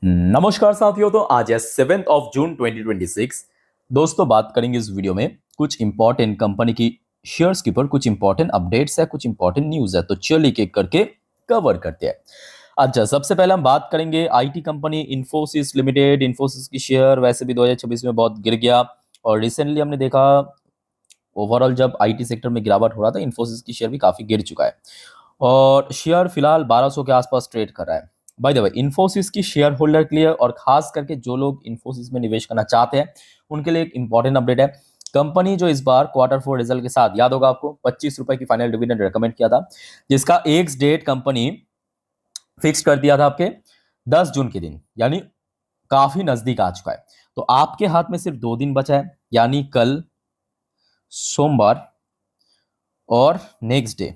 नमस्कार साथियों। तो आज है 7 जून 2026। दोस्तों, बात करेंगे इस वीडियो में कुछ इंपॉर्टेंट कंपनी की शेयर्स के ऊपर। कुछ इंपॉर्टेंट अपडेट्स है, कुछ इंपॉर्टेंट न्यूज है, तो चलिए एक एक करके कवर करते हैं। अच्छा, सबसे पहले हम बात करेंगे IT company Infosys limited. Infosys की शेयर वैसे भी 2026 में बहुत गिर गया और रिसेंटली हमने देखा ओवरऑल जब आईटी सेक्टर में गिरावट हो रहा था, इन्फोसिस की शेयर भी काफी गिर चुका है और शेयर फिलहाल 1200 के आसपास ट्रेड कर रहा है। बाय द वे, इन्फोसिस की शेयर होल्डर के लिए और खास करके जो लोग इन्फोसिस में निवेश करना चाहते हैं उनके लिए एक इंपॉर्टेंट अपडेट है। कंपनी जो इस बार क्वार्टर 4 रिजल्ट के साथ, याद होगा आपको, 25 रुपए की फाइनल डिविडेंड रेकमेंड किया था, जिसका एक्स डेट कंपनी फिक्स कर दिया था आपके 10 जून के दिन, यानी काफी नजदीक आ चुका है। तो आपके हाथ में सिर्फ 2 दिन बचा है, यानी कल सोमवार और नेक्स्ट डे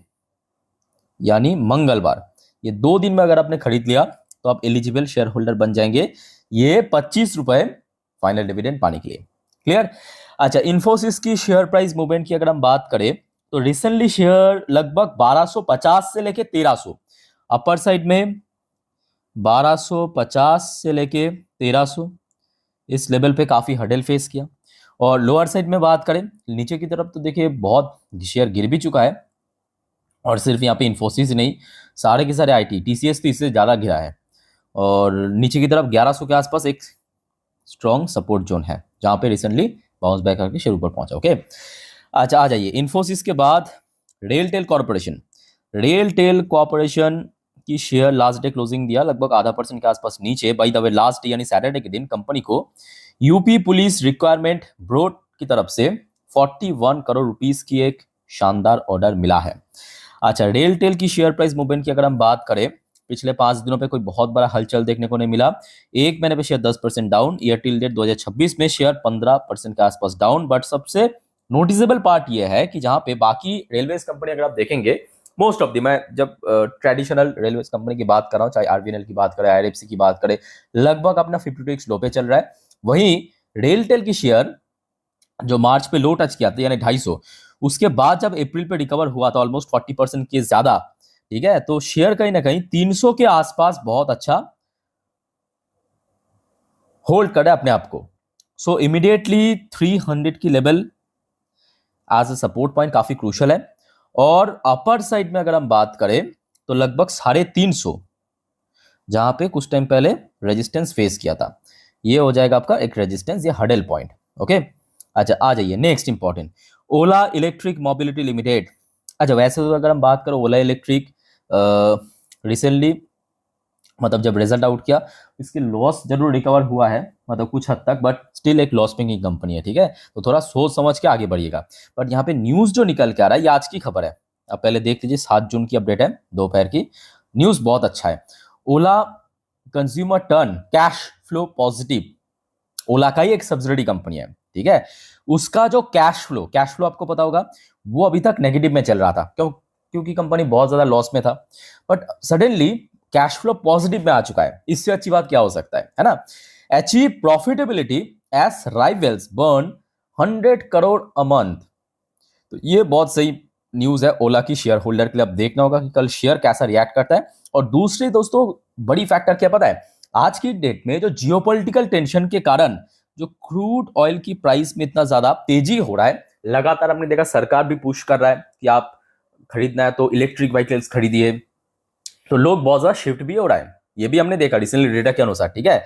यानी मंगलवार। ये 2 दिन में अगर आपने खरीद लिया तो आप एलिजिबल शेयर होल्डर बन जाएंगे ये 25 रुपए फाइनल डिविडेंड पाने के लिए। क्लियर? अच्छा, इन्फोसिस की शेयर प्राइस मूवमेंट की अगर हम बात करें तो रिसेंटली शेयर लगभग 1250 से लेके 1300, अपर साइड में 1250 से लेके 1300 इस लेवल पे काफी हडल फेस किया, और लोअर साइड में बात करें नीचे की तरफ तो देखिए बहुत शेयर गिर भी चुका है। और सिर्फ यहाँ पे इन्फोसिस ही नहीं, सारे के सारे आईटी, टीसीएस तो इससे ज़्यादा गिरा है। और नीचे की तरफ 1100 के आसपास एक स्ट्रॉन्ग सपोर्ट जोन है जहाँ पे रिसेंटली बाउंस बैक करके शेयर ऊपर पहुंचा। ओके, अच्छा आ जाइए इन्फोसिस के बाद रेलटेल कॉर्पोरेशन। रेलटेल कॉर्पोरेशन की शेयर लास्ट डे क्लोजिंग दिया लगभग आधा % के आसपास नीचे। By the way, last day यानी सैटरडे के दिन कंपनी को यूपी पुलिस रिक्वायरमेंट ब्रोड की तरफ से 41 करोड़ रुपीस की एक शानदार ऑर्डर मिला है। अच्छा, रेलटेल की शेयर प्राइस मूवमेंट की अगर हम बात करें, पिछले 5 दिनों पे कोई बहुत बड़ा हलचल देखने को नहीं मिला। एक महीने पे share 10% down, year till date 2026 में शेयर 15% के आसपास डाउन। बट सबसे नोटिसेबल पार्ट ये है कि जहां पे बाकी रेलवेज कंपनी अगर आप देखेंगे, मोस्ट ऑफ दी, मैं जब ट्रेडिशनल रेलवेज कंपनी की बात कर रहा हूँ, चाहे आरबीएनएल की बात करें, आईआरएफसी की बात करें, लगभग अपना 52 लो पे चल रहा है। वहीं रेलटेल की शेयर जो मार्च पे लो टच किया था यानी 250, उसके बाद जब अप्रैल पे रिकवर हुआ था ऑलमोस्ट 40% के ज्यादा, ठीक है, तो शेयर कहीं ना कहीं 300 के आसपास बहुत अच्छा होल्ड करे अपने आप को। सो इमीडिएटली 300 की level as a support point काफी क्रूशल है। और अपर साइड में अगर हम बात करें तो लगभग 350, जहां पे कुछ टाइम पहले रेजिस्टेंस फेस किया था, ये हो जाएगा आपका एक रेजिस्टेंस, ये हडल पॉइंट। ओके, अच्छा आ जाइए नेक्स्ट इंपॉर्टेंट, ओला इलेक्ट्रिक मोबिलिटी लिमिटेड। अच्छा, वैसे तो अगर हम बात करें ओला इलेक्ट्रिक, रिसेंटली मतलब जब रिजल्ट आउट किया, इसकी लॉस जरूर रिकवर हुआ है, मतलब कुछ हद तक, बट स्टिल एक लॉस मेकिंग कंपनी है। ठीक है, तो थोड़ा सोच समझ के आगे बढ़िएगा। बट यहाँ पे न्यूज जो निकल के आ रहा है, ये आज की खबर है, अब पहले देख लीजिए, 7 जून की अपडेट है, दोपहर की। न्यूज बहुत अच्छा है। Ola consumer turn cash flow positive. Ola का ही एक सब्सिडरी कंपनी है, ठीक है, उसका जो कैश फ्लो आपको पता होगा, वो अभी तक नेगेटिव में चल रहा था। क्योंकि कंपनी बहुत ज्यादा लॉस में था, but suddenly cash flow positive में आ चुका है। इससे अच्छी बात क्या हो सकता है ना? Achieve profitability as rivals burn 100 crore a month. तो ये बहुत सही न्यूज है ओला की शेयर होल्डर के लिए। अब देखना होगा कि कल शेयर कैसा रिएक्ट करता है। और दूसरी दोस्तों बड़ी फैक्टर क्या पता है, आज की डेट में जो जियोपॉलिटिकल टेंशन के कारण जो क्रूड ऑयल की प्राइस में इतना ज्यादा तेजी हो रहा है, लगातार हमने देखा सरकार भी पुश कर रहा है कि आप खरीदना है तो इलेक्ट्रिक व्हीकल्स खरीदिए, तो लोग बहुत ज्यादा शिफ्ट भी हो रहा है। ये भी हमने देखा रिसेंटली डेटा के अनुसार। ठीक है,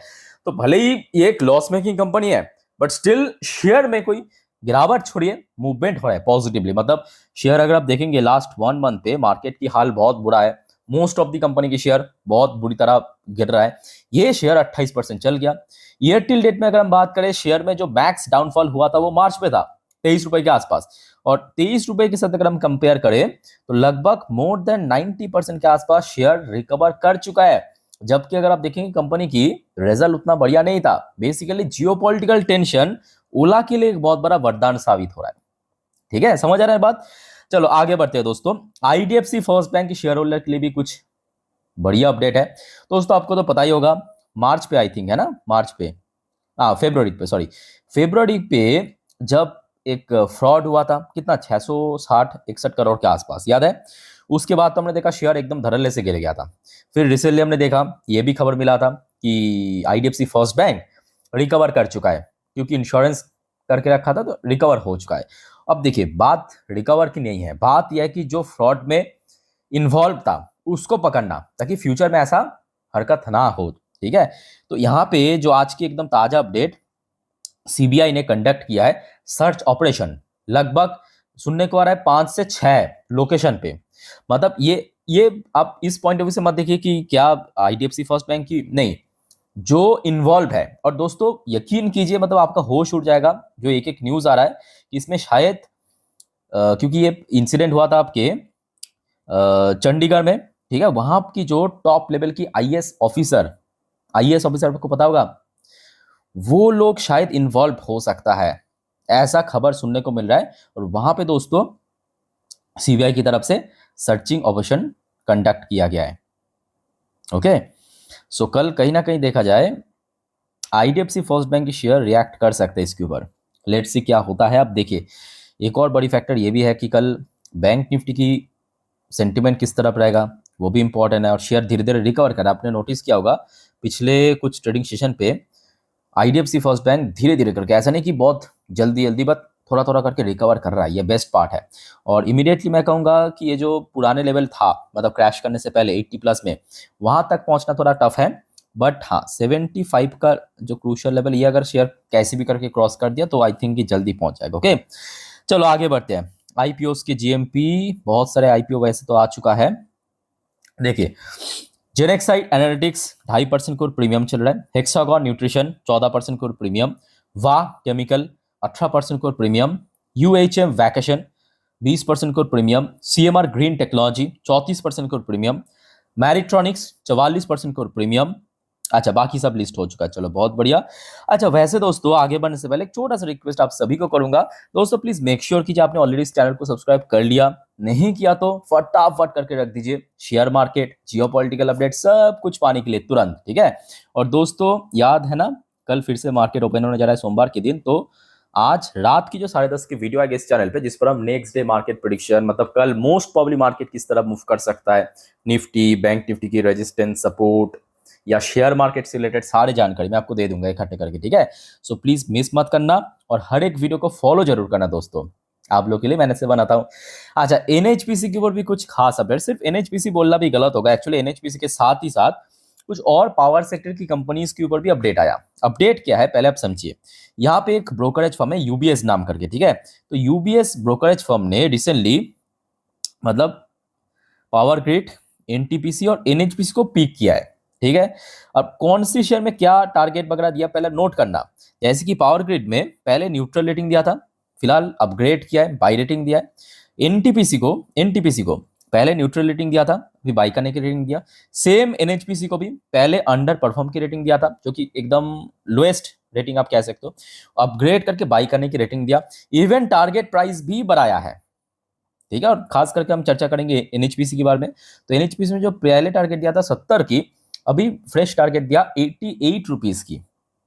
तो भले ही ये एक लॉस मेकिंग कंपनी है, बट स्टिल शेयर में कोई गिरावट छोड़िए, मूवमेंट हो रहा है पॉजिटिवली। मतलब शेयर अगर आप देखेंगे लास्ट 1 मंथ पे मार्केट की हाल बहुत बुरा है, मोस्ट ऑफ द कंपनी की शेयर बहुत बुरी तरह गिर रहा है। ये शेयर 28% चल गया। ईयर टिल डेट में अगर हम बात करें, शेयर में जो मैक्स डाउनफॉल हुआ था वो मार्च में था, 23 रुपए के आसपास। और 23 रुपए के साथ अगर हम कंपेयर करें तो लगभग मोर देन 90% के आसपास शेयर रिकवर कर चुका है। जबकि अगर आप देखेंगे कंपनी की रिजल्ट उतना बढ़िया नहीं था। बेसिकली जियोपॉलिटिकल टेंशन ओला के लिए एक बहुत बड़ा वरदान साबित हो रहा है। ठीक है, समझ आ रहा है बात? चलो आगे बढ़ते हैं दोस्तों। आईडीएफसी फर्स्ट बैंक की शेयर होल्डर के लिए भी कुछ बढ़िया अपडेट है। दोस्तों आपको तो पता ही होगा, मार्च पे आई थिंक, है ना, मार्च पे, फेब्रुवरी पे जब एक फ्रॉड हुआ था, कितना 660-61 करोड़ के आसपास, याद है? उसके बाद तो हमने देखा शेयर एकदम धड़ल्ले से गिर गया था। फिर रिसेंटली हमने देखा, ये भी खबर मिला था कि आईडीएफसी फर्स्ट बैंक रिकवर कर चुका है, क्योंकि इंश्योरेंस करके रखा था तो रिकवर हो चुका है। अब देखिए बात रिकवर की नहीं है, बात यह है कि जो फ्रॉड में इन्वॉल्व था उसको पकड़ना, ताकि फ्यूचर में ऐसा हरकत ना हो। ठीक है, तो यहाँ पे जो आज की एकदम ताजा अपडेट, सीबीआई ने कंडक्ट किया है सर्च ऑपरेशन, लगभग सुनने को आ रहा है 5 से 6 लोकेशन पे। मतलब ये आप इस पॉइंट ऑफ व्यू से मत देखिए कि क्या आईडीएफसी फर्स्ट बैंक की, नहीं, जो इन्वॉल्व है। और दोस्तों यकीन कीजिए, मतलब आपका होश उड़ जाएगा, जो एक एक न्यूज आ रहा है कि इसमें शायद क्योंकि ये इंसिडेंट हुआ था आपके चंडीगढ़ में। ठीक है, वहां की जो टॉप लेवल की आईएएस ऑफिसर आपको पता होगा, वो लोग शायद इन्वॉल्व हो सकता है, ऐसा खबर सुनने को मिल रहा है। और वहां पे दोस्तों सीबीआई की तरफ से सर्चिंग ऑपरेशन कंडक्ट किया गया है। ओके, सो कल कहीं ना कहीं देखा जाए आईडीएफसी फर्स्ट बैंक की शेयर रिएक्ट कर सकते हैं इसके ऊपर। लेट्स सी क्या होता है। अब देखिए एक और बड़ी फैक्टर ये भी है कि कल बैंक निफ्टी की सेंटिमेंट किस तरफ रहेगा, वो भी इंपॉर्टेंट है। और शेयर धीरे धीरे रिकवर कर रहा है। आपने नोटिस किया होगा पिछले कुछ ट्रेडिंग सेशन पे आईडीएफसी फर्स्ट बैंक धीरे धीरे करके, ऐसा नहीं कि बहुत जल्दी जल्दी, बट थोड़ा थोड़ा करके रिकवर कर रहा है। ये बेस्ट पार्ट है। और इमीडिएटली मैं कहूँगा कि ये जो पुराने लेवल था, मतलब क्रैश करने से पहले 80 प्लस में, वहाँ तक पहुँचना थोड़ा टफ है। बट हाँ 75 का जो क्रूशियल लेवल, ये अगर शेयर कैसे भी करके क्रॉस कर दिया तो आई थिंक कि जल्दी पहुँच जाएगा। ओके, चलो आगे बढ़ते हैं। आईपीओस के जीएमपी, बहुत सारे आईपीओ वैसे तो आ चुका है। देखिए जेनेक्साइड एनालिटिक्स 2.5% कोर प्रीमियम चल रहा है। Hexagon nutrition 14% core premium. वाह chemical 18% core premium. UHM vacation 20% core premium. CMR green technology 34% core premium. Maritronics 44% core premium. अच्छा बाकी सब लिस्ट हो चुका है, चलो बहुत बढ़िया। अच्छा वैसे दोस्तों आगे बढ़ने से पहले एक छोटा सा रिक्वेस्ट आप सभी को करूंगा, दोस्तों प्लीज मेक श्योर कीजिए आपने ऑलरेडी इस चैनल को सब्सक्राइब कर लिया, नहीं किया तो फटाफट करके रख दीजिए। शेयर मार्केट, जियोपॉलिटिकल अपडेट सब कुछ पाने के लिए तुरंत। ठीक है, और दोस्तों याद है ना कल फिर से मार्केट ओपन होने जा रहा है सोमवार के दिन, तो आज रात की जो 10:30 की वीडियो आएगी इस चैनल पे, जिस पर हम नेक्स्ट डे मार्केट प्रेडिक्शन, मतलब कल मोस्ट प्रोबेबली मार्केट किस तरह मूव कर सकता है, निफ्टी, बैंक निफ्टी की रेजिस्टेंस, सपोर्ट या शेयर मार्केट से रिलेटेड सारी जानकारी मैं आपको दे दूंगा इकट्ठे करके। ठीक है, सो प्लीज मिस मत करना और हर एक वीडियो को फॉलो जरूर करना दोस्तों, आप लोग के लिए मैंने से बनाता हूं। अच्छा एनएचपीसी के ऊपर भी कुछ खास अपडेट, सिर्फ एनएचपीसी बोलना भी गलत होगा, एक्चुअली एनएचपीसी के साथ ही साथ कुछ और पावर सेक्टर की कंपनीज के ऊपर भी अपडेट आया। अपडेट क्या है पहले आप समझिए। यहाँ पे एक ब्रोकरेज फर्म है यूबीएस नाम करके। ठीक है, तो यूबीएस ब्रोकरेज फर्म ने रिसेंटली मतलब पावर ग्रिड, एनटीपीसी और एनएचपीसी को पीक किया है। ठीक है, अब कौन सी शेयर में क्या टारगेट वगैरह दिया पहले नोट करना। जैसे कि पावर ग्रिड में पहले न्यूट्रल रेटिंग दिया था, फिलहाल अपग्रेड किया है, बाई रेटिंग दिया है। एनटीपीसी को पहले न्यूट्रल रेटिंग दिया था, अभी बाई करने की रेटिंग दिया। सेम एनएचपीसी को भी पहले अंडर परफॉर्म की रेटिंग दिया था, जो कि एकदम लोएस्ट रेटिंग आप कह सकते हो, अपग्रेड करके बाई करने की रेटिंग दिया। इवन टारगेट प्राइस भी बढ़ाया है। ठीक है, और खास करके हम चर्चा करेंगे एनएचपीसी के बारे में। तो एनएचपीसी में जो पहले टारगेट दिया था 70 की, अभी फ्रेश टारगेट दिया 88 रुपीज की।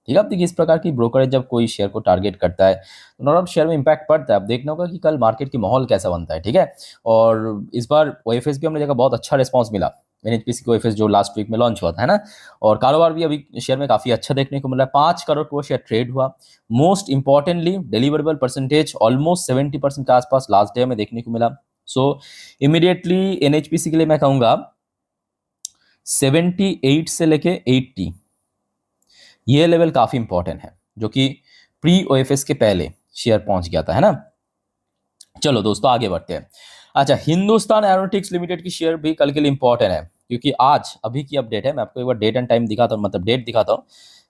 ठीक है, अब देखिए इस प्रकार की ब्रोकरेज जब कोई शेयर को टारगेट करता है तो नॉर्मल शेयर में इंपैक्ट पड़ता है। अब देखना होगा कि कल मार्केट की माहौल कैसा बनता है। ठीक है, और इस बार ओएफएस भी हमने देखा बहुत अच्छा रिस्पॉन्स मिला एनएचपीसी को, ओएफएस जो लास्ट वीक में लॉन्च हुआ था, है ना। और कारोबार भी अभी शेयर में काफी अच्छा देखने को मिल रहा है। 5 करोड़ को शेयर ट्रेड हुआ। Most importantly deliverable percentage almost 70% के आसपास लास्ट डे में देखने को मिला। सो इमीडिएटली एनएचपीसी के लिए मैं कहूंगा 78 से लेके 80 ये लेवल काफी इंपॉर्टेंट है, जो कि प्री ओएफएस के पहले शेयर पहुंच गया था, है ना। चलो दोस्तों आगे बढ़ते हैं। अच्छा हिंदुस्तान एरोनॉटिक्स लिमिटेड की शेयर भी कल के लिए इंपॉर्टेंट है, क्योंकि आज अभी की अपडेट है। मैं आपको एक बार डेट एंड टाइम दिखाता हूँ, मतलब डेट दिखाता हूँ।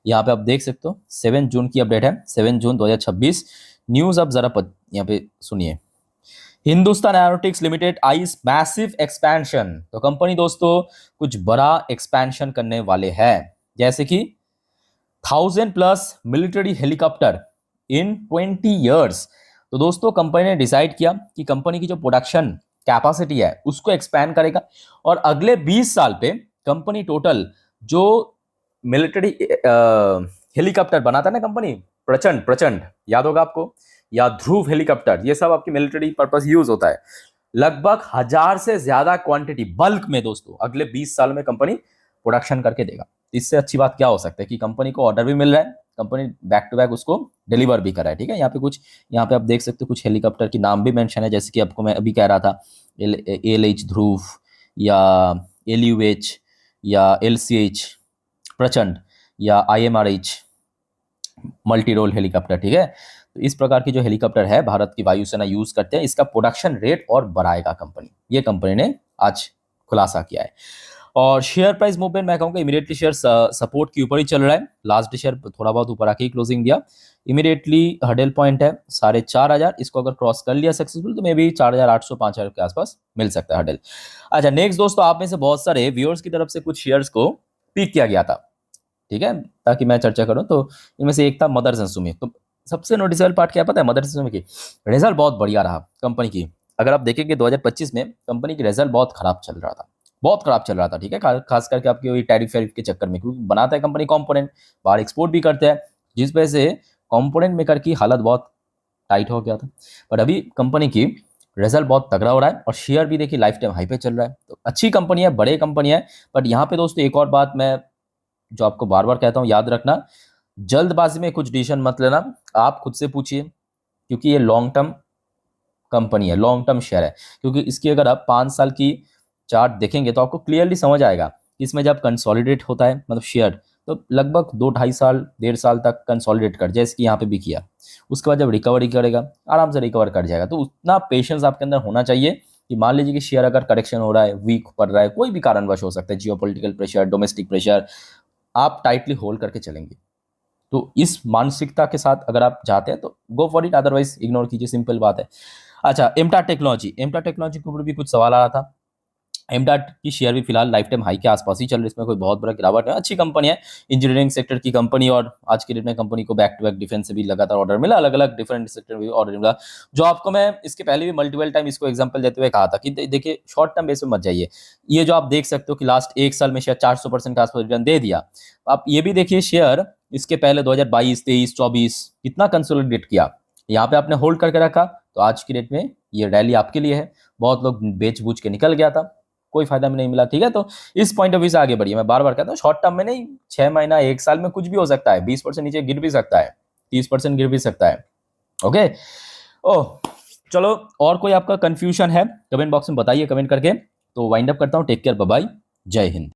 यहाँ पे आप देख सकते हो 7 जून की अपडेट है, 7 जून 2026 न्यूज। अब जरा यहाँ पे सुनिए, Hindustan aeronautics limited eyes massive expansion. तो कंपनी दोस्तों कुछ बड़ा एक्सपेंशन करने वाले हैं, जैसे कि 1000+ मिलिट्री हेलीकॉप्टर इन 20 ईयर्स। तो दोस्तों कंपनी ने डिसाइड किया कि कंपनी की जो प्रोडक्शन कैपेसिटी है उसको एक्सपैंड करेगा, और अगले 20 साल पे कंपनी टोटल जो मिलिट्री हेलीकॉप्टर बनाता है ना कंपनी, प्रचंड याद होगा आपको, या ध्रुव हेलीकॉप्टर, ये सब आपकी मिलिट्री पर्पस यूज होता है। लगभग 1000 से ज्यादा क्वांटिटी बल्क में दोस्तों अगले 20 साल में कंपनी प्रोडक्शन करके देगा। इससे अच्छी बात क्या हो सकता है कि कंपनी को ऑर्डर भी मिल रहा है, कंपनी बैक टू बैक उसको डिलीवर भी कर रहा है। ठीक है, यहाँ पे आप देख सकते हो कुछ हेलीकॉप्टर की नाम भी मेंशन है, जैसे कि आपको मैं अभी कह रहा था एल ध्रुव या LUH या LCH प्रचंड या IMRH मल्टी रोल हेलीकॉप्टर। ठीक है, तो इस प्रकार की जो हेलीकॉप्टर है भारत की वायुसेना यूज करते हैं, इसका प्रोडक्शन रेट और बढ़ाएगा कंपनी, ये कंपनी ने आज खुलासा किया है। और शेयर प्राइस मूवमेंट मैं कहूँगा इमीडिएटली शेयर सपोर्ट के ऊपर ही चल रहा है। लास्ट शेयर थोड़ा बहुत ऊपर आके ही क्लोजिंग दिया। इमीडिएटली हर्डल पॉइंट है 4,500, इसको अगर क्रॉस कर लिया सक्सेसफुल तो मे बी 4,800 5,000 के आसपास मिल सकता है हर्डल। अच्छा नेक्स्ट दोस्तों, आप में से बहुत सारे व्यूअर्स की तरफ से कुछ शेयर्स को पिक किया गया था, ठीक है, ताकि मैं चर्चा करूं। तो इनमें से एक था मदरसन सुमी। तो सबसे नोटिसेबल पार्ट क्या पता है, मदरसन सुमी की रिजल्ट बहुत बढ़िया रहा कंपनी की। अगर आप देखेंगे 2025 में कंपनी की रिजल्ट बहुत खराब चल रहा था, बहुत खराब चल रहा था। ठीक है, खास करके आपके वही टैरिफ के चक्कर में, क्योंकि बनाता है कंपनी कंपोनेंट, बाहर एक्सपोर्ट भी करते हैं, जिस वजह से कंपोनेंट मेकर की हालत बहुत टाइट हो गया था। पर अभी कंपनी की रिजल्ट बहुत तगड़ा हो रहा है और शेयर भी देखिए लाइफ टाइम हाई पे चल रहा है। तो अच्छी कंपनी है, बड़े कंपनी है। बट यहाँ पे दोस्तों एक और बात मैं जो आपको बार बार कहता हूँ, याद रखना, जल्दबाजी में कुछ डिसीजन मत लेना, आप खुद से पूछिए, क्योंकि ये लॉन्ग टर्म कंपनी है, लॉन्ग टर्म शेयर है। क्योंकि इसकी अगर आप 5 साल की चार्ट देखेंगे तो आपको क्लियरली समझ आएगा कि इसमें जब कंसोलिडेट होता है मतलब शेयर, तो लगभग 2-2.5 साल 1.5 साल तक कंसोलिडेट कर, जैसे कि यहाँ पे भी किया। उसके बाद जब रिकवरी करेगा आराम से रिकवर कर जाएगा। तो उतना पेशेंस आपके अंदर होना चाहिए कि मान लीजिए कि शेयर अगर करेक्शन हो रहा है, वीक पड़ रहा है, कोई भी कारणवश हो सकता है, जियोपॉलिटिकल प्रेशर, डोमेस्टिक प्रेशर, आप टाइटली होल्ड करके चलेंगे। तो इस मानसिकता के साथ अगर आप जाते हैं तो go for it, otherwise ignore कीजिए, सिंपल बात है। अच्छा एमटा टेक्नोलॉजी के ऊपर भी कुछ सवाल आ रहा था। एमडाट की शेयर भी फिलहाल लाइफ टाइम हाई के आसपास ही चल रही है, इसमें कोई बहुत बड़ा गिरावट है। अच्छी कंपनी है, इंजीनियरिंग सेक्टर की कंपनी, और आज के डेट में कंपनी को बैक टू बैक डिफेंस से भी लगातार ऑर्डर मिला, अलग अलग डिफरेंट सेक्टर में भी ऑर्डर मिला। जो आपको मैं इसके पहले भी मल्टीपल टाइम इसको एग्जांपल देते हुए कहा था कि देखिए शॉर्ट टर्म बेस में मत जाइए। ये जो आप देख सकते हो कि लास्ट 1 साल में शेयर 400% के आसपास रिटर्न दे दिया। आप ये भी देखिए शेयर इसके पहले 2022, 23, 24 कितना कंसोलिडेट किया, यहाँ पे आपने होल्ड करके रखा, तो आज की डेट में ये रैली आपके लिए है। बहुत लोग बेच बूझ के निकल गया था, कोई फायदा में नहीं मिला। ठीक है, तो इस पॉइंट ऑफ व्यू से आगे बढ़िए। मैं बार बार कहता हूँ शॉर्ट टर्म में नहीं, 6 महीना 1 साल में कुछ भी हो सकता है, 20% नीचे गिर भी सकता है, 30% गिर भी सकता है। ओके, ओह चलो, और कोई आपका कंफ्यूजन है कमेंट बॉक्स में बताइए कमेंट करके। तो वाइंड अप करता हूँ, टेक केयर, बाय बाय, जय हिंद।